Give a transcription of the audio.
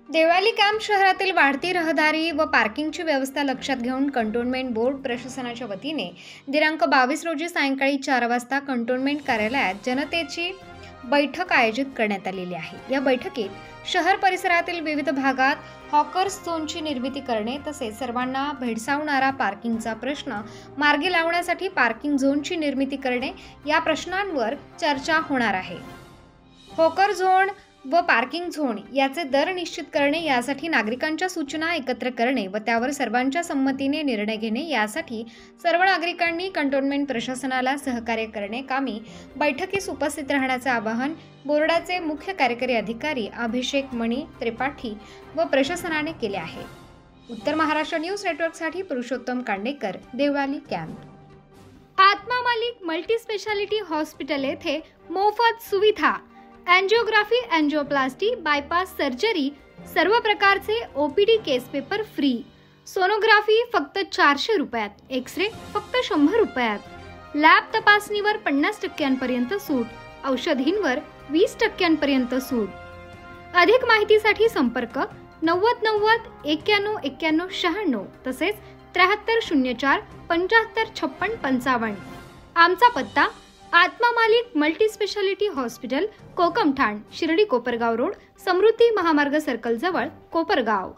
Deolali camp शहरातील वाढती रहदारी व पार्किंगची व्यवस्था लक्षात घेऊन कंटोन्मेंट बोर्ड प्रशासनाच्या वतीने दिनांक 22 रोजी सायंकाळी 4 वाजता कंटोन्मेंट कार्यालयात जनतेची बैठक आयोजित करण्यात आलेली आहे। या बैठकीत शहर परिसरातील विविध भागात हॉकर्स झोनची निर्मिती करणे तसेच सर्वांना भेडसावणारा पार्किंगचा प्रश्न मार्गी लावण्यासाठी पार्किंग झोनची निर्मिती करणे या प्रश्नांवर चर्चा होणार आहे। हॉकर झोन व पार्किंग झोन याचे दर निश्चित करणे, यासाठी नागरिकांच्या सूचना एकत्र करणे व त्यावर सर्वांच्या संमतीने निर्णय घेणे यासाठी सर्व नागरिकांनी कंटोन्मेंट प्रशासनाला सहकार्य करणे कामी बैठकीस उपस्थित राहण्याचे आवाहन बोर्डाचे मुख्य कार्यकारी अधिकारी अभिषेक मणी त्रिपाठी व प्रशासनाने केले आहे। उत्तर महाराष्ट्र न्यूज नेटवर्कसाठी पुरुषोत्तम कांडेकर, देवळाली कॅम्प। आत्मा मालिक मल्टी स्पेशालिटी हॉस्पिटल येथे मोफत सुविधा, एंजियोग्राफी, एंजियोप्लास्टी, बायपास सर्जरी, सर्व प्रकारचे ओपीडी केस पेपर फ्री, सोनोग्राफी फक्त 400 रुपयात, एक्सरे फक्त 100 रुपयात, लॅब तपासणीवर 50% सूट, औषधींवर 20% सूट। अधिक माहितीसाठी संपर्क 90 90 91 91 96 तसेच 7304 75 56 55। आमचा पत्ता Atma Malik multi specialty hospital, Kokamthan, Shirdi Kopargaon road, Samruddhi Mahamarg circle जवळ, कोपरगाव।